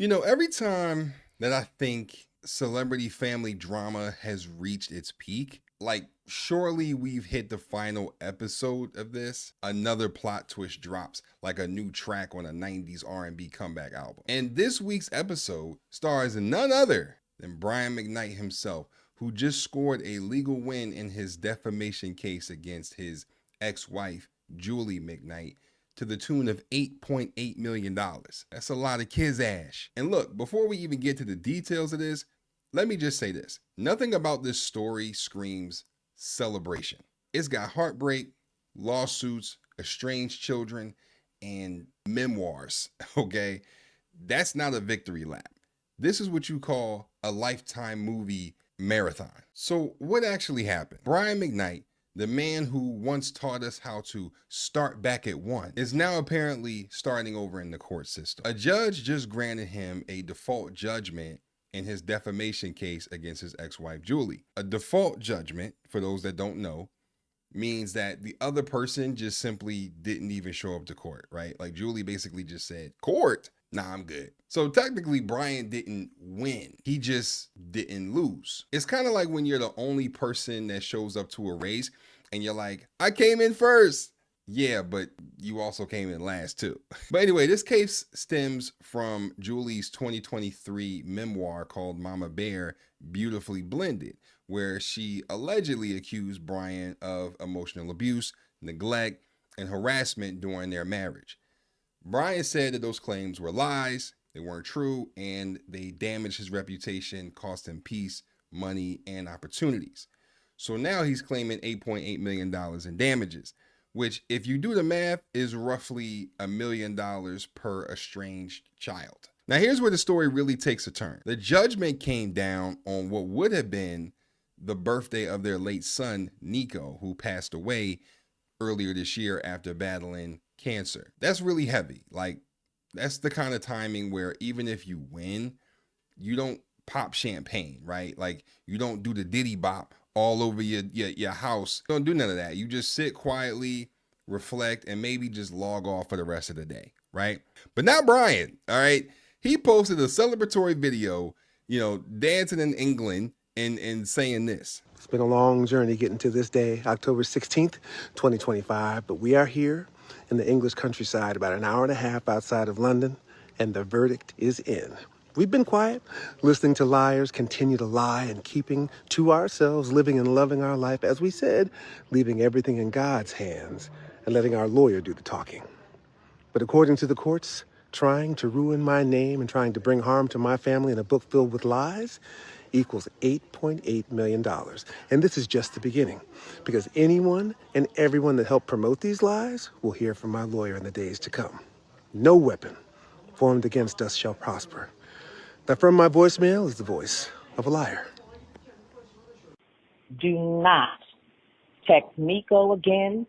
You know, every time that I think celebrity family drama has reached its peak, like surely we've hit the final episode of this, another plot twist drops like a new track on a 90s R&B comeback album. And this week's episode stars none other than Brian McKnight himself, who just scored a legal win in his defamation case against his ex-wife, Julie McKnight, to the tune of $8.8 million. That's a lot of kids' ash. And look, before we even get to the details of this, let me just say this. Nothing about this story screams celebration. It's got heartbreak, lawsuits, estranged children, and memoirs, okay? That's not a victory lap. This is what you call a Lifetime movie marathon. So what actually happened? Brian McKnight, the man who once taught us how to start back at one, is now apparently starting over in the court system. A judge just granted him a default judgment in his defamation case against his ex-wife, Julie. A default judgment, for those that don't know, means that the other person just simply didn't even show up to court, right? Like Julie basically just said, court? Nah, I'm good. So technically Brian didn't win. He just didn't lose. It's kind of like when you're the only person that shows up to a race and you're like, I came in first. Yeah, but you also came in last too. But anyway, this case stems from Julie's 2023 memoir called Mama Bear, Beautifully Blended, where she allegedly accused Brian of emotional abuse, neglect, and harassment during their marriage. Brian said that those claims were lies, they weren't true, and they damaged his reputation, cost him peace, money, and opportunities. So now he's claiming $8.8 million in damages, which, if you do the math, is roughly $1 million per estranged child. Now, here's where the story really takes a turn. The judgment came down on what would have been the birthday of their late son, Niko, who passed away earlier this year after battling cancer. That's really heavy. Like, that's the kind of timing where even if you win, you don't pop champagne, right? Like, you don't do the Diddy bop all over your house. Don't do none of that. You just sit quietly, reflect, and maybe just log off for the rest of the day, right? But now Brian, all right, he posted a celebratory video, dancing in England and saying this. It's been a long journey getting to this day, October 16th, 2025, but we are here in the English countryside, about an hour and a half outside of London, and the verdict is in. We've been quiet, listening to liars continue to lie and keeping to ourselves, living and loving our life, as we said, leaving everything in God's hands and letting our lawyer do the talking. But according to the courts, trying to ruin my name and trying to bring harm to my family in a book filled with lies equals $8.8 million. And this is just the beginning, because anyone and everyone that helped promote these lies will hear from my lawyer in the days to come. No weapon formed against us shall prosper. That from my voicemail is the voice of a liar. Do not text Niko again.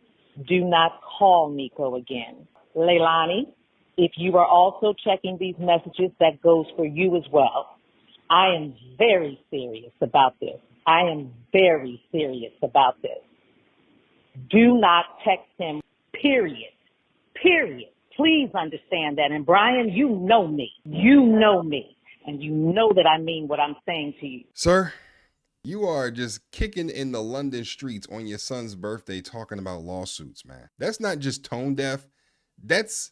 Do not call Niko again. Leilani, if you are also checking these messages, that goes for you as well. I am very serious about this. I am very serious about this. Do not text him, period. Period. Please understand that. And Brian, you know me. You know me. And you know that I mean what I'm saying to you. Sir, you are just kicking in the London streets on your son's birthday talking about lawsuits, man. That's not just tone deaf. That's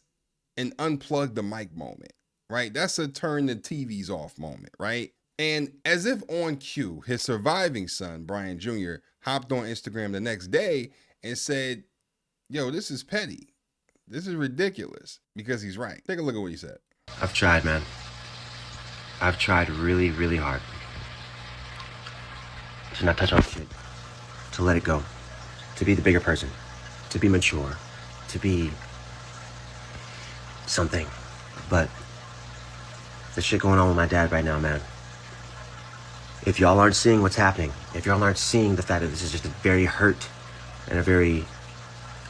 an unplug the mic moment, right? That's a turn the TVs off moment, right? And as if on cue, his surviving son, Brian Jr., hopped on Instagram the next day and said, yo, this is petty. This is ridiculous, because he's right. Take a look at what he said. I've tried, man. I've tried really, really hard to not touch on shit, to let it go, to be the bigger person, to be mature, to be something. But the shit going on with my dad right now, man. If y'all aren't seeing what's happening, if y'all aren't seeing the fact that this is just a very hurt and a very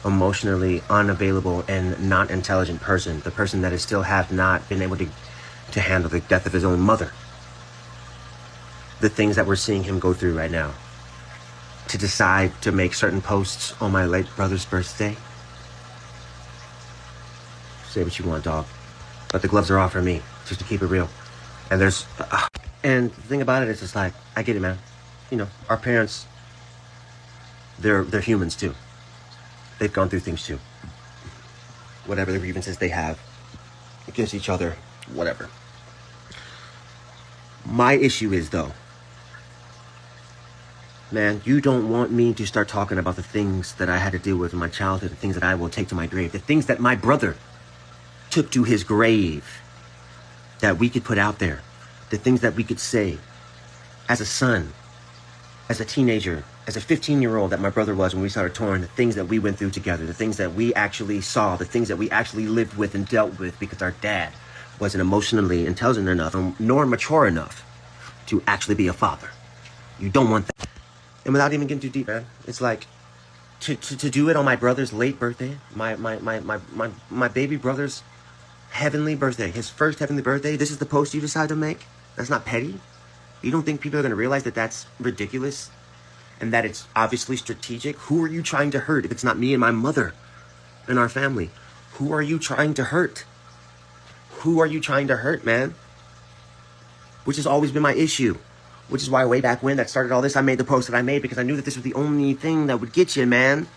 emotionally unavailable and not intelligent person, the person that is still have not been able to handle the death of his own mother. The things that we're seeing him go through right now. To decide to make certain posts on my late brother's birthday. Say what you want, dog. But the gloves are off for me, just to keep it real. And and the thing about it is, it's like, I get it, man. You know, our parents, they're humans too. They've gone through things too. Whatever the grievances they have against each other, whatever. My issue is, though, man, you don't want me to start talking about the things that I had to deal with in my childhood, the things that I will take to my grave, the things that my brother took to his grave, that we could put out there, the things that we could say as a son, as a teenager, as a 15-year-old that my brother was when we started touring, the things that we went through together, the things that we actually saw, the things that we actually lived with and dealt with because our dad wasn't emotionally intelligent enough nor mature enough to actually be a father. You don't want that. And without even getting too deep, man, it's like to do it on my brother's late birthday, my baby brother's heavenly birthday, his first heavenly birthday. This is the post you decide to make? That's not petty? You don't think people are going to realize that that's ridiculous and that it's obviously strategic? Who are you trying to hurt if it's not me and my mother and our family? Who are you trying to hurt? Who are you trying to hurt, man? Which has always been my issue. Which is why way back when that started all this, I made the post that I made because I knew that this was the only thing that would get you, man.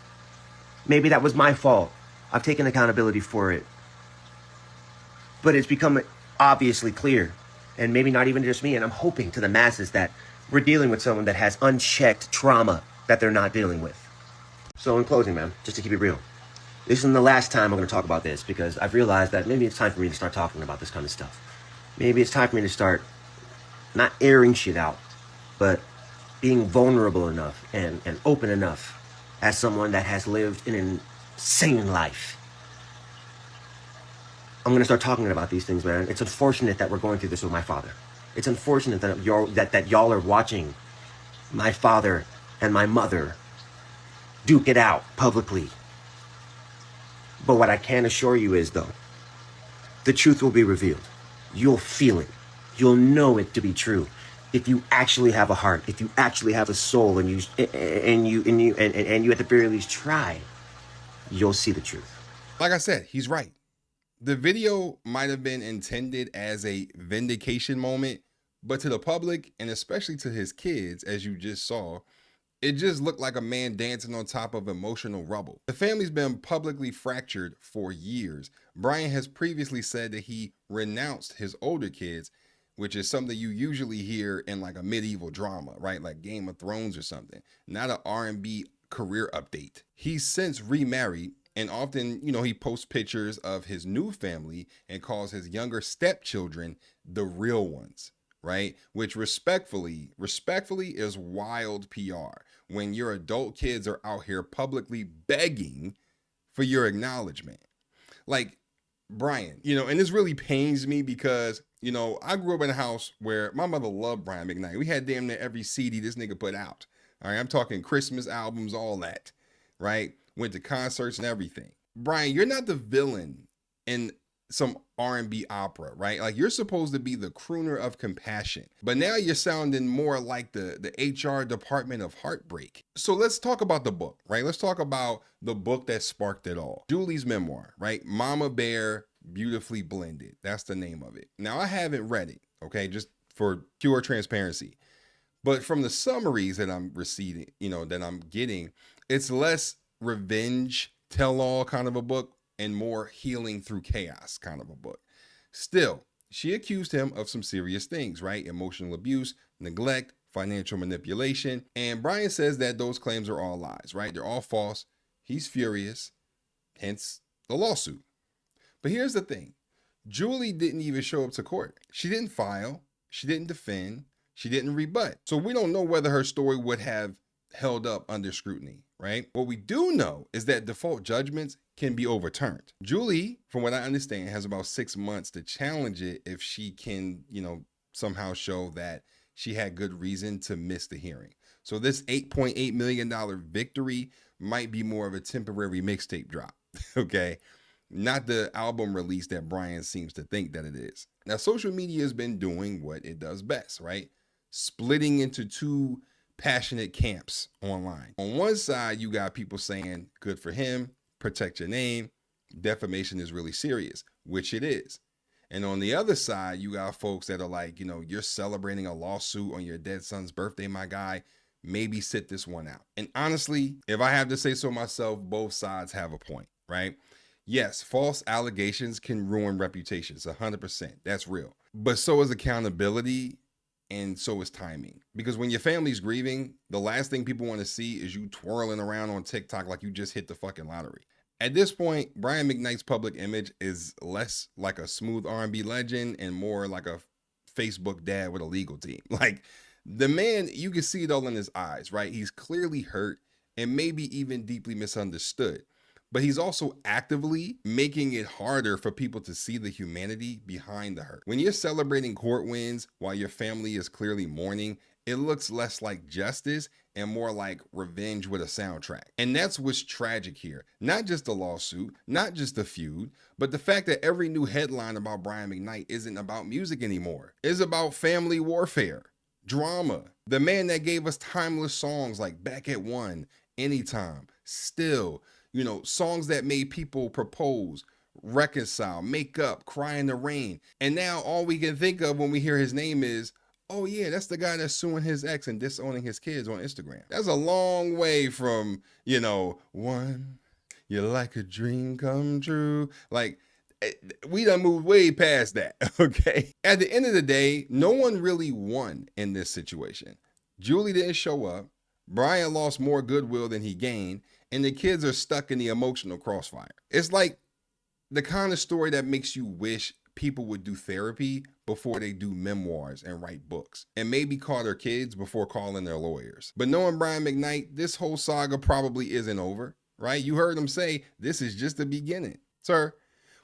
Maybe that was my fault. I've taken accountability for it. But it's become obviously clear, and maybe not even just me, and I'm hoping to the masses that we're dealing with someone that has unchecked trauma that they're not dealing with. So in closing, man, just to keep it real, this isn't the last time I'm going to talk about this because I've realized that maybe it's time for me to start talking about this kind of stuff. Maybe it's time for me to start not airing shit out, but being vulnerable enough and open enough as someone that has lived an insane life. I'm going to start talking about these things, man. It's unfortunate that we're going through this with my father. It's unfortunate that y'all are watching my father and my mother duke it out publicly. But what I can assure you is, though, the truth will be revealed. You'll feel it. You'll know it to be true. If you actually have a heart, if you actually have a soul, and you at the very least try, you'll see the truth. Like I said, he's right. The video might have been intended as a vindication moment, but to the public, and especially to his kids, as you just saw, it just looked like a man dancing on top of emotional rubble. The family's been publicly fractured for years. Brian has previously said that he renounced his older kids, which is something you usually hear in like a medieval drama, right? Like Game of Thrones or something, not an R&B career update. He's since remarried, and often, he posts pictures of his new family and calls his younger stepchildren the real ones, right? Which respectfully is wild PR when your adult kids are out here publicly begging for your acknowledgement. Like, Brian, and this really pains me because, I grew up in a house where my mother loved Brian McKnight. We had damn near every CD this nigga put out. All right, I'm talking Christmas albums, all that, right? Went to concerts and everything. Brian, you're not the villain in some R&B opera, right? Like, you're supposed to be the crooner of compassion, but now you're sounding more like the HR department of heartbreak. So let's talk about the book, right? Let's talk about the book that sparked it all. Julie's memoir, right? Mama Bear, Beautifully Blended. That's the name of it. Now, I haven't read it, okay? Just for pure transparency. But from the summaries that I'm receiving, that I'm getting, it's less revenge tell-all kind of a book and more healing through chaos kind of a book. Still, she accused him of some serious things, right? Emotional abuse, neglect, financial manipulation. And Brian says that those claims are all lies, right? They're all false. He's furious, hence the lawsuit. But here's the thing. Julie didn't even show up to court. She didn't file. She didn't defend. She didn't rebut. So we don't know whether her story would have held up under scrutiny, right? What we do know is that default judgments can be overturned. Julie, from what I understand, has about 6 months to challenge it if she can, somehow show that she had good reason to miss the hearing. So this $8.8 million victory might be more of a temporary mixtape drop, okay? Not the album release that Brian seems to think that it is. Now, social media has been doing what it does best, right? Splitting into two passionate camps online. On one side, you got people saying, good for him, protect your name, defamation is really serious, which it is. And on the other side, you got folks that are like, you're celebrating a lawsuit on your dead son's birthday, my guy. Maybe sit this one out. And honestly, if I have to say so myself, both sides have a point, right? Yes, false allegations can ruin reputations, 100%. That's real. But so is accountability, and so is timing. Because when your family's grieving, the last thing people want to see is you twirling around on TikTok like you just hit the fucking lottery. At this point, Brian McKnight's public image is less like a smooth R&B legend and more like a Facebook dad with a legal team. Like, the man, you can see it all in his eyes, right? He's clearly hurt and maybe even deeply misunderstood. But he's also actively making it harder for people to see the humanity behind the hurt. When you're celebrating court wins while your family is clearly mourning, it looks less like justice and more like revenge with a soundtrack. And that's what's tragic here. Not just the lawsuit, not just the feud, but the fact that every new headline about Brian McKnight isn't about music anymore. It's about family warfare, drama. The man that gave us timeless songs like Back at One, Anytime, Still, songs that made people propose, reconcile, make up, cry in the rain. And now all we can think of when we hear his name is, oh yeah, that's the guy that's suing his ex and disowning his kids on Instagram. That's a long way from, one, you're like a dream come true. Like, we done moved way past that, okay? At the end of the day, no one really won in this situation. Julie didn't show up. Brian lost more goodwill than he gained, and the kids are stuck in the emotional crossfire. It's like the kind of story that makes you wish people would do therapy before they do memoirs and write books, and maybe call their kids before calling their lawyers. But knowing Brian McKnight, this whole saga probably isn't over, right? You heard him say, this is just the beginning. Sir,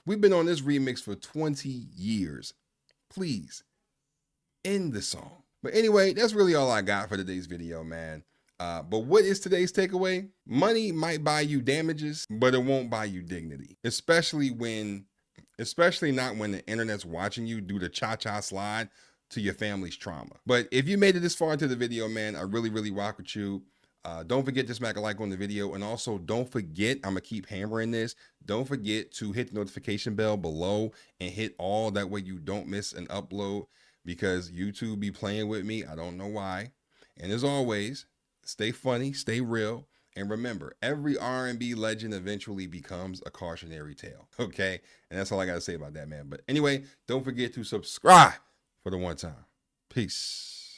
we've been on this remix for 20 years. Please, end the song. But anyway, that's really all I got for today's video, man. But what is today's takeaway? Money might buy you damages, but it won't buy you dignity. Especially not when the internet's watching you do the cha-cha slide to your family's trauma. But if you made it this far into the video, man, I really, really rock with you. Don't forget to smack a like on the video. And also don't forget, I'm gonna keep hammering this. Don't forget to hit the notification bell below and hit all, that way you don't miss an upload, because YouTube be playing with me. I don't know why. And as always, stay funny, stay real, and remember, every R&B legend eventually becomes a cautionary tale, okay? And that's all I got to say about that, man. But anyway, don't forget to subscribe for the one time. Peace.